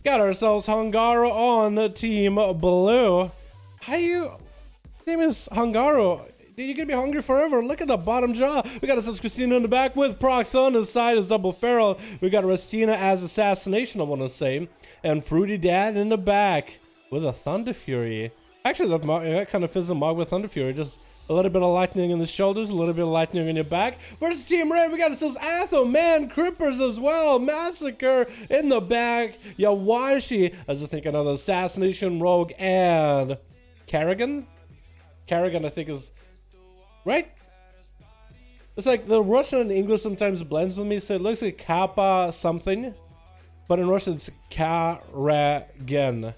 Got ourselves Hungaro on Team Blue. How you? Name is Hungaro. You're gonna be hungry forever. Look at the bottom jaw. We got ourselves Christina in the back with Prox on his side as Double Feral. We got Restina as Assassination, I want to say. And Fruity Dad in the back with a Thunder Fury. Actually, that kind of fits the Mog with Thunder Fury. Just a little bit of lightning in the shoulders, a little bit of lightning in your back. Versus Team Red, we got ourselves Atho, Man, Crippers as well. Massacre in the back. Yawashi, as I think another Assassination, Rogue, and Kerrigan. Kerrigan, I think, is right. It's like the Russian and English sometimes blends with me, so it looks like Kappa something, but in Russian it's Karagan.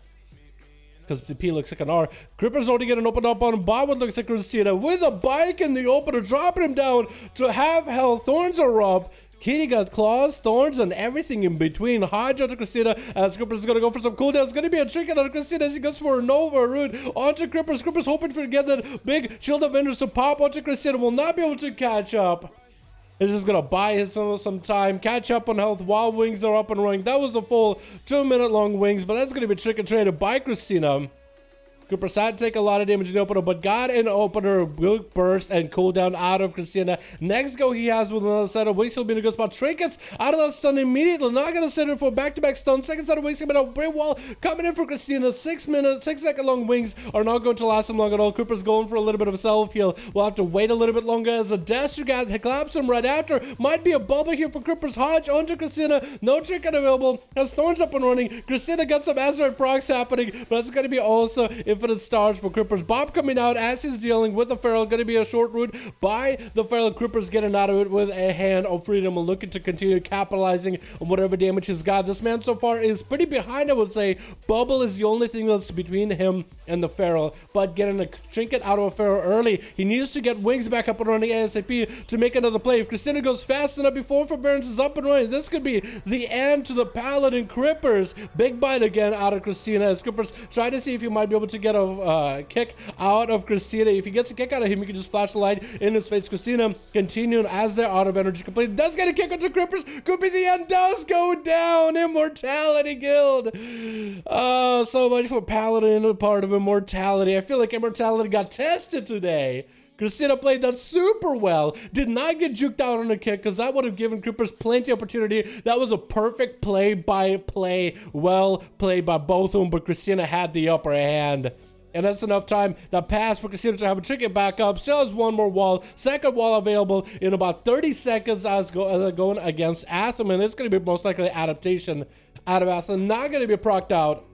Because the P looks like an R. Crippers already getting opened up on bot. What looks like Christina with a bike in the opener, dropping him down to half health. Thorns are up. Kitty got claws, thorns, and everything in between. Hodge onto Christina as Crippers is going to go for some cooldown. It's going to be a trick out of Christina as he goes for a Nova Root onto Crippers. Crippers hoping for to get that big shield of Enders to pop onto Christina. Will not be able to catch up. He's just going to buy his some time, catch up on health while wings are up and running. That was a full 2-minute long wings, but that's going to be trick and traded by Christina. Cooper had to take a lot of damage in the opener, but got an opener, burst, and cooldown out of Christina. Next go he has with another set of wings. He'll be in a good spot. Trinkets out of that stun immediately. Not going to set it for back-to-back stun. Second set of wings coming out. Brave Wall coming in for Christina. 6-second long wings are not going to last him long at all. Cooper's going for a little bit of a self-heal. We'll have to wait a little bit longer as a Dasher guy collapses him right after. Might be a bubble here for Cooper's. Hodge onto Christina. No trinket available. Has Thorns up and running. Christina got some Azeroth procs happening, but it's going to be also infinite stars for Crippers. Bob coming out as he's dealing with the Feral. Going to be a short route by the Feral. Crippers getting out of it with a hand of freedom and looking to continue capitalizing on whatever damage he's got. This man so far is pretty behind, I would say. Bubble is the only thing that's between him and the Feral, but getting a trinket out of a Feral early. He needs to get wings back up and running ASAP to make another play. If Christina goes fast enough before Forbearance is up and running, this could be the end to the Paladin. Crippers. Big bite again out of Christina as Crippers try to see if he might be able to get a kick out of Christina. If he gets a kick out of him, he can just flash the light in his face. Christina continuing as they're out of energy completely. Does get a kick onto Crippers. Could be the end. Does go down. Immortality Guild. Oh, so much for Paladin, a part of Immortality. I feel like Immortality got tested today. Christina played that super well. Did not get juked out on a kick because that would have given Crippers plenty of opportunity. That was a perfect play-by-play. Well played by both of them, but Christina had the upper hand. And that's enough time. That pass for Christina to have a trinket back up. Still has one more wall. Second wall available in about 30 seconds as going against Atham. And it's going to be most likely adaptation out of Atham. Not going to be procced out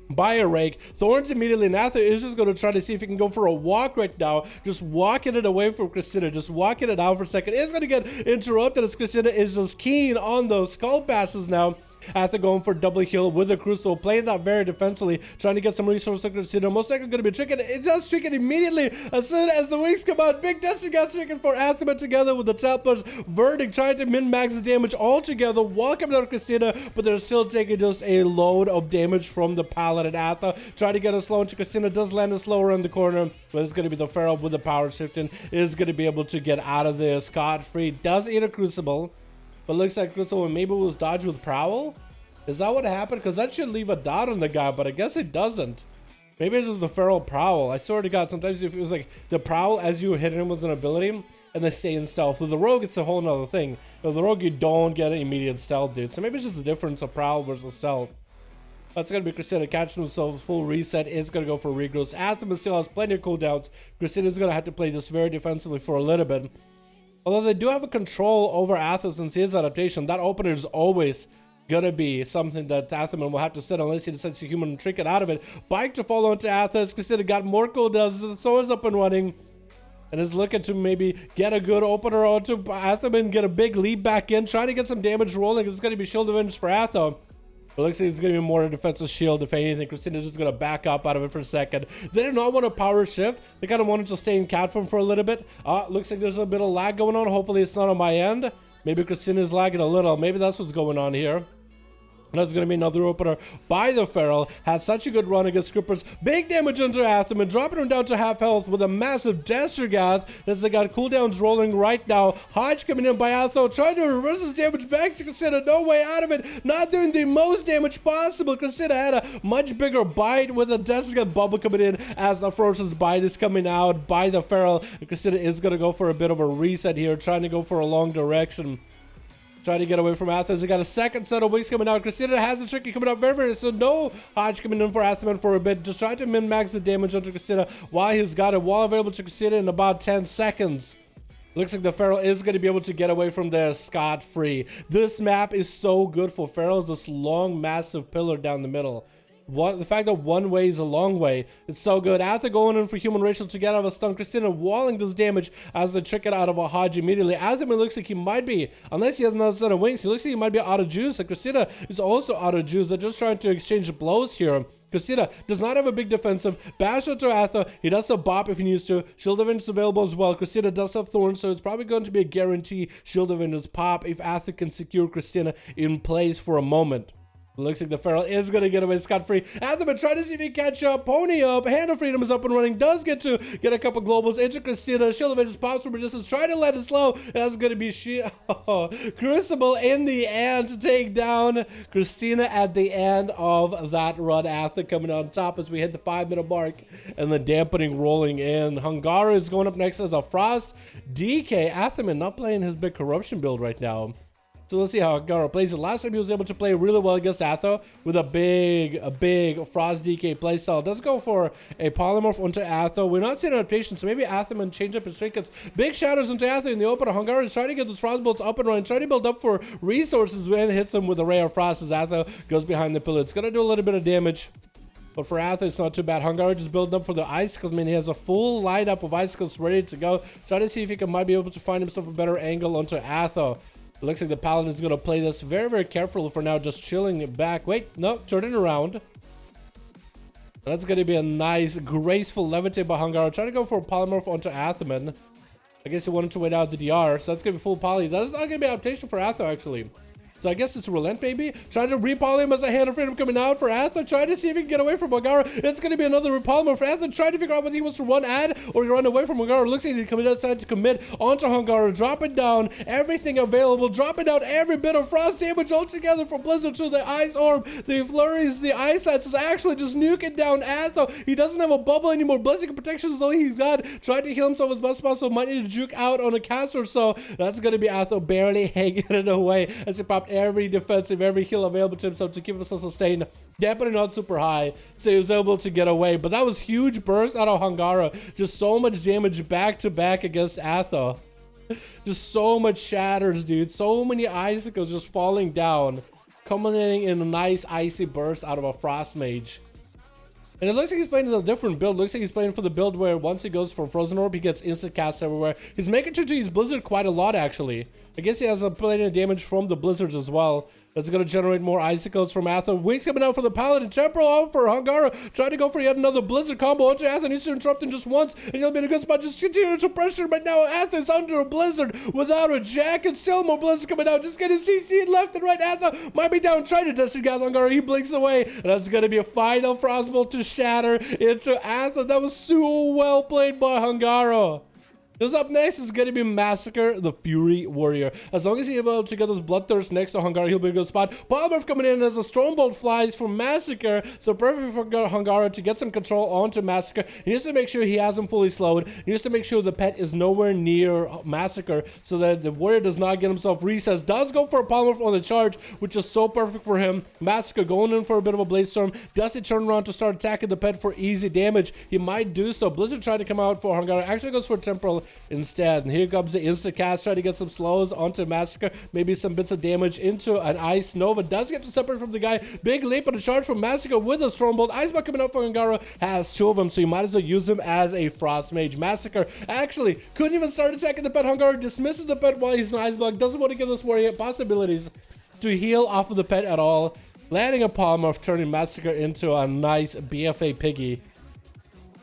by a rake. Thorns immediately, and Atham is just going to try to see if he can go for a walk right now. Just walking it away from Christina. Just walking it out for a second. It's going to get interrupted as Christina is just keen on those skull passes now. After going for double heal with the Crucible, playing that very defensively, trying to get some resources to Christina. Most likely going to be tricking. It does trick it immediately as soon as the wings come out. Big Dusty got tricking for Athama together with the Templars. Verdict trying to min-max the damage all together. Welcome out Christina, but they're still taking just a load of damage from the Paladin. Atha trying to get a slow into Christina. Does land a slow around the corner, but it's going to be the Feral with the power shifting. Is going to be able to get out of there scot-free. Does eat a Crucible. But looks like Crucible maybe was dodged with Prowl. Is that what happened? Because that should leave a dot on the guy, but I guess it doesn't. Maybe it's just the Feral Prowl. I swear to God, sometimes if it was like the Prowl as you hit him was an ability, and they stay in stealth. With the Rogue, it's a whole nother thing. With the Rogue, you don't get an immediate stealth, dude. So maybe it's just the difference of Prowl versus stealth. That's going to be Christina catching themselves. Full reset is going to go for regrowth. Atham still has plenty of cooldowns. Christina's going to have to play this very defensively for a little bit. Although they do have a control over Atham since his adaptation. That opener is always gonna be something that Athaman will have to set unless he decides to human trinket out of it. Bike to follow into Athos. Christina got more cooldowns. The sword's up and running. And is looking to maybe get a good opener onto Athaman, get a big lead back in, trying to get some damage rolling. It's gonna be shield avenge for Atham. It looks like it's going to be more a defensive shield, if anything. Christina's just going to back up out of it for a second. They did not want to power shift. They kind of wanted to stay in cat form for a little bit. Looks like there's a bit of lag going on. Hopefully it's not on my end. Maybe Christina's lagging a little. Maybe that's what's going on here. That's going to be another opener by the Feral. Had such a good run against Scrippers. Big damage into Atherman, dropping him down to half health with a massive Destergath as they got cooldowns rolling right now. Hodge coming in by Atho, trying to reverse his damage back to Cressida. No way out of it. Not doing the most damage possible. Cressida had a much bigger bite with a Destergath bubble coming in as the Ferocious bite is coming out by the Feral. Cressida is going to go for a bit of a reset here, trying to go for a long direction. Trying to get away from Athens. He got a second set of wings coming out. Cressida has a tricky coming out very so no Hodge coming in for Athman for a bit. Just trying to min-max the damage onto Cressida while he's got a wall available to Cressida in about 10 seconds. Looks like the Feral is going to be able to get away from there scot-free. This map is so good for Ferals. This long, massive pillar down the middle. The fact that one way is a long way, it's so good. After going in for human racial to get out of a stun, Christina walling this damage as they trick it out of a Hodge immediately. Atherman looks like he might be, unless he has another set of wings, he looks like he might be out of juice. Like Christina is also out of juice. They're just trying to exchange blows here. Cressida does not have a big defensive. Bash out to Atha. He does a bop if he needs to. Shield of Vengeance available as well. Cressida does have Thorns, so it's probably going to be a guarantee Shield of Vengeance pop if Atha can secure Christina in place for a moment. Looks like the Feral is going to get away scot-free. Atherman trying to see if he can catch up. Pony up. Hand of Freedom is up and running. Does get a couple globals into Christina. Shield of Vengeance pops from a distance. Trying to let it slow. That's going to be Crucible in the end to take down Christina at the end of that run. Ather coming on top as we hit the 5-minute mark. And the dampening rolling in. Hungara is going up next as a Frost. DK. Atherman not playing his big corruption build right now. So let's see how Hungara plays it. Last time he was able to play really well against Atho with a big Frost DK playstyle. Does go for a polymorph onto Atho. We're not seeing adaptation, so maybe Atherman change up his trinkets. Big shadows into Atho in the open. Hungara is trying to get those Frost bolts up and running, trying to build up for resources when it hits him with a ray of Frost as Atho goes behind the pillar. It's going to do a little bit of damage. But for Atho, it's not too bad. Hungara just building up for the icicles. I mean, he has a full lineup of icicles ready to go. Trying to see if he might be able to find himself a better angle onto Atho. It looks like the Paladin is going to play this very, very carefully for now, just chilling it back. Wait, no, turning around. That's going to be a nice, graceful levitate by Hungara. Trying to go for a polymorph onto Atherman. I guess he wanted to wait out the DR, so that's going to be full poly. That is not going to be adaptation for Atho, actually. So I guess it's Relent, maybe? Trying to repoly him as a Hand of Freedom coming out for Atho. Trying to see if he can get away from Hungara. It's going to be another repolymer for Atho. Trying to figure out whether he wants to run ad or run away from Hungara. Looks like he's coming outside to commit onto Hungara. Dropping down everything available. Dropping down every bit of Frost damage altogether from Blizzard to the Ice Orb. The Flurries, the Ice Sights is actually just nuking down Atho. He doesn't have a bubble anymore. Blessing Protection is all he's got. Trying to heal himself as best as possible. Might need to juke out on a caster or so. That's going to be Atho barely hanging it away as he popped every defense, every heal available to himself to keep himself sustained. Dampening not super high, so he was able to get away. But that was huge burst out of Hungara. Just so much damage back to back against Atho. Just so much shatters, dude. So many icicles just falling down, culminating in a nice icy burst out of a Frost Mage. And it looks like he's playing a different build. Looks like he's playing for the build where once he goes for Frozen Orb, he gets instant cast everywhere. He's making sure to use Blizzard quite a lot, actually. I guess he has a plenty of damage from the Blizzards as well. That's going to generate more icicles from Atho. Wings coming out for the Paladin. Temporal out for Hungara. Trying to go for yet another Blizzard combo onto Atho. Needs to interrupt him just once. And he'll be in a good spot. Just continue to pressure. But now Atho's under a Blizzard without a jacket. Still more Blizzard coming out. Just getting CC'd left and right. Atho might be down. Trying to Destergath Hungara. He blinks away. And that's going to be a final Frostbolt to shatter into Atho. That was so well played by Hungara. This up next is going to be Massacre, the Fury Warrior. As long as he's able to get those Bloodthirst next to Hungara, he'll be in a good spot. Polymorph coming in as a Stormbolt flies from Massacre. So perfect for Hungara to get some control onto Massacre. He needs to make sure he has him fully slowed. He needs to make sure the pet is nowhere near Massacre so that the Warrior does not get himself recessed. Does go for a Polymorph on the charge, which is so perfect for him. Massacre going in for a bit of a Blade Storm. Does he turn around to start attacking the pet for easy damage? He might do so. Blizzard trying to come out for Hungara. Actually goes for Temporal instead. And here comes the instant cast, trying to get some slows onto Massacre, maybe some bits of damage into an Ice Nova. Does get to separate from the guy. Big leap on the charge from Massacre with a Stormbolt. Icebox coming up for Hungara, has two of them, so you might as well use him as a Frost Mage. Massacre actually couldn't even start attacking the pet. Hungara dismisses the pet while he's an Icebox. Doesn't want to give this warrior possibilities to heal off of the pet at all. Landing a Polymorph, turning Massacre into a nice BFA piggy.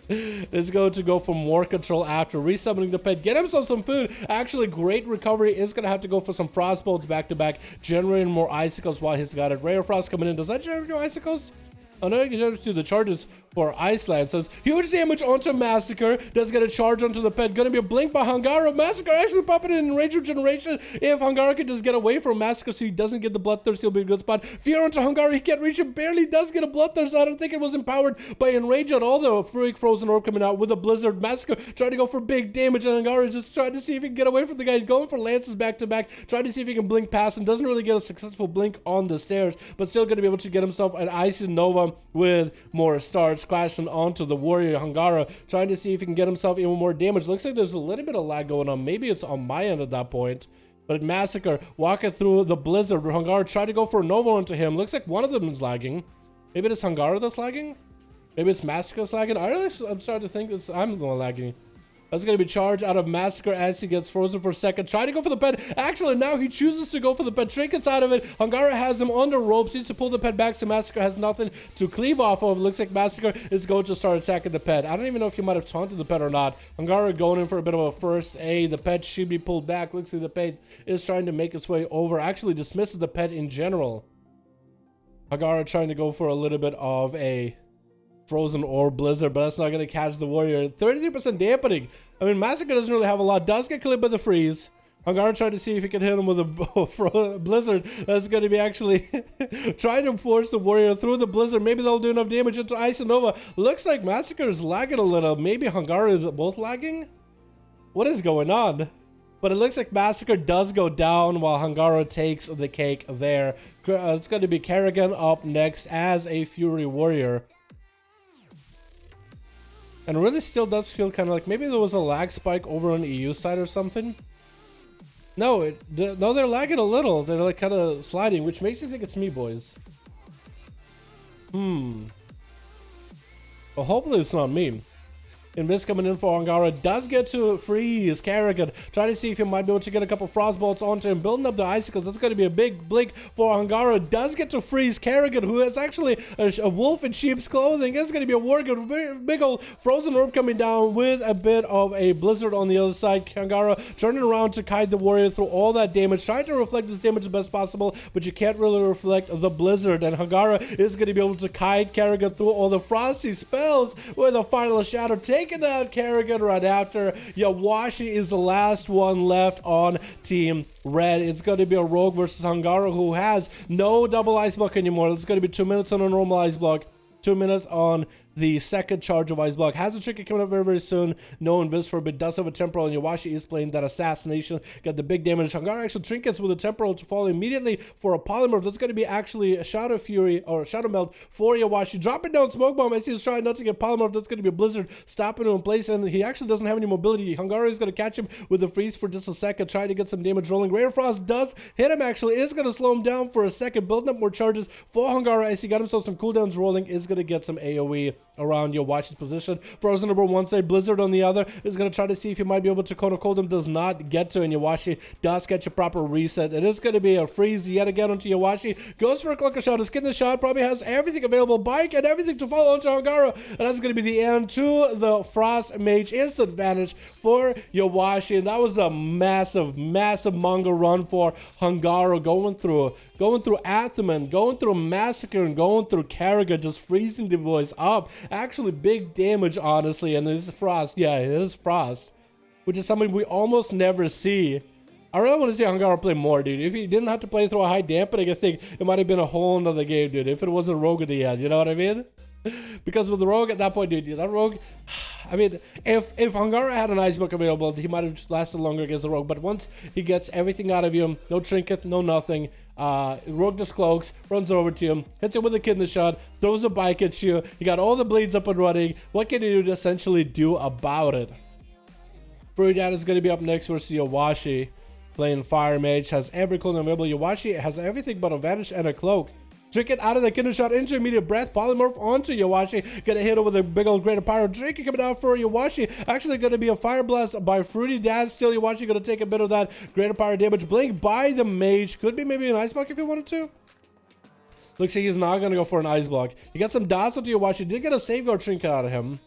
is going to go for more control after resummoning the pet. Get himself some food. Actually, great recovery. Is going to have to go for some frost bolts back to back, generating more icicles while he's got it. Ray of Frost coming in. Does that generate your icicles? Oh no, you can generate the charges for Iceland. Says huge damage onto Massacre. Does get a charge onto the pet. Gonna be a blink by Hungaro. Massacre actually popping in range of generation. If Hungaro can just get away from Massacre so he doesn't get the Bloodthirst, he'll be a good spot. Fear onto Hungaro. He can't reach him. Barely does get a Bloodthirst. I don't think it was empowered by Enrage at all. The freak Frozen Orb coming out with a Blizzard. Massacre trying to go for big damage, and Hungaro just trying to see if he can get away from the guy. He's going for lances back to back. Trying to see if he can blink past him. Doesn't really get a successful blink on the stairs, but still going to be able to get himself an Icy Nova with more stars crashing onto the warrior Hungaro, trying to see if he can get himself even more damage. Looks like there's a little bit of lag going on. Maybe it's on my end at that point. But Massacre walking through the Blizzard. Hungaro tried to go for a Nova onto him. Looks like one of them is lagging. Maybe it's Hungaro that's lagging? Maybe it's Massacre that's lagging? I'm starting to think I'm the one lagging. That's going to be charged out of Massacre as he gets frozen for a second. Trying to go for the pet. Actually, now he chooses to go for the pet. Trinkets out of it. Hungaro has him on the ropes. Needs to pull the pet back, so Massacre has nothing to cleave off of. Looks like Massacre is going to start attacking the pet. I don't even know if he might have taunted the pet or not. Hungaro going in for a bit of a first aid. The pet should be pulled back. Looks like the pet is trying to make its way over. Actually dismisses the pet in general. Hungaro trying to go for a little bit of a Frozen Orb Blizzard, but that's not going to catch the warrior. 33% dampening. I mean, Massacre doesn't really have a lot. Does get clipped by the freeze. Hungaro trying to see if he can hit him with a Blizzard. That's going to be actually trying to force the warrior through the Blizzard. Maybe they'll do enough damage into Ice and Nova. Looks like Massacre is lagging a little. Maybe Hungaro is both lagging? What is going on? But it looks like Massacre does go down while Hungaro takes the cake there. It's going to be Kerrigan up next as a Fury Warrior. And it really still does feel kind of like maybe there was a lag spike over on the EU side or something. No, no, they're lagging a little. They're like kind of sliding, which makes you think it's me, boys. Well, hopefully it's not me. Invis coming in for Hungaro. Does get to freeze Kerrigan. Trying to see if he might be able to get a couple frost bolts onto him. Building up the icicles. That's going to be a big blink for Hungaro. Does get to freeze Kerrigan, who is actually a wolf in sheep's clothing. It's going to be a wargun. Big old frozen orb coming down with a bit of a blizzard on the other side. Hungaro turning around to kite the warrior through all that damage. Trying to reflect this damage the best possible, but you can't really reflect the blizzard. And Hungaro is going to be able to kite Kerrigan through all the frosty spells with a final shadow. Taking out Kerrigan right after. Yawashi is the last one left on Team Red. It's going to be a rogue versus Hungaro, who has no double ice block anymore. It's going to be 2 minutes on a normal ice block, 2 minutes on the second charge of ice block. Has a trinket coming up very, very soon. No invis for a bit. Does have a temporal, and Yawashi is playing that assassination. Got the big damage. Hungaro actually trinkets with a temporal to fall immediately for a polymorph. That's going to be actually a Shadow Fury or Shadow Melt for Yawashi. Dropping down Smoke Bomb as he's trying not to get polymorph. That's going to be a Blizzard stopping him in place, and he actually doesn't have any mobility. Hungaro is going to catch him with a freeze for just a second, trying to get some damage rolling. Ray of Frost does hit him actually. Is going to slow him down for a second, building up more charges for Hungaro as he got himself some cooldowns rolling. Is going to get some AoE around Yawashi's position. Frozen number one side, Blizzard on the other is going to try to see if he might be able to Cone of Cold him. Does not get to, and Yawashi does catch a proper reset. It is going to be a freeze yet again onto Yawashi. Goes for a clunker shot. His kidney shot probably has everything available. Bike and everything to follow onto Hungaro. And that's going to be the end to the Frost Mage. Instant advantage for Yawashi. And that was a massive, massive manga run for Hungaro, going through Athaman, going through Massacre, and going through Kerrigan, just freezing the boys up. Actually big damage, honestly, and it's Frost. Yeah, it is Frost, which is something we almost never see. I really want to see Hungaro play more, dude. If he didn't have to play through a high dampening, I think it might have been a whole nother game, dude, if it wasn't Rogue at the end, you know what I mean? Because with the Rogue at that point, dude, that Rogue, I mean, if Hungaro had an ice book available, he might have lasted longer against the Rogue. But once he gets everything out of you, no trinket, no nothing, Rogue just cloaks, runs over to him, hits him with a kidney shot, throws a bike at you, you got all the bleeds up and running. What can you essentially do about it? Fruitan is going to be up next versus Yawashi, playing Fire Mage, has every cooldown available. Yawashi has everything but a vanish and a cloak. Trinket out of the kidney shot into immediate breath. Polymorph onto Yawashi. Gonna hit it with a big old Greater Pyro. Trinket coming out for Yawashi. Actually gonna be a Fire Blast by Fruity Dad. Still Yawashi gonna take a bit of that Greater Pyro damage. Blink by the Mage. Could be maybe an Ice Block if he wanted to. Looks like he's not gonna go for an Ice Block. He got some dots onto Yawashi. Did get a Safeguard Trinket out of him.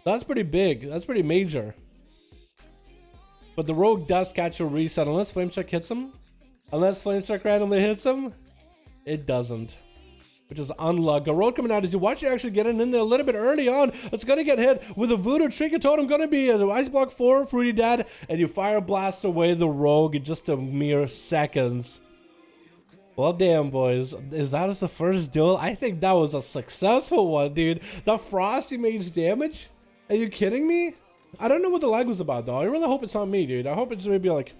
That's pretty big. That's pretty major. But the rogue does catch a reset unless Flamestruck hits him. Unless Flamestruck randomly hits him, it doesn't. Which is unlucky. A rogue coming out as you watch you actually getting in there a little bit early on. It's gonna get hit with a Voodoo Trinket Totem. Gonna be an Ice Block 4, Fruity Dad, and you Fire Blast away the rogue in just a mere seconds. Well, damn, boys. Is that as the first duel? I think that was a successful one, dude. The Frosty Mage damage? Are you kidding me? I don't know what the lag was about, though. I really hope it's not me, dude. I hope it's maybe like...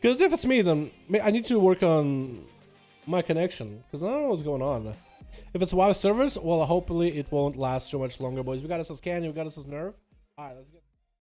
Because if it's me, then I need to work on my connection. Because I don't know what's going on. If it's WoW servers, well, hopefully it won't last too much longer, boys. We got us as Canyon, we got us as Nerve. Alright, let's get...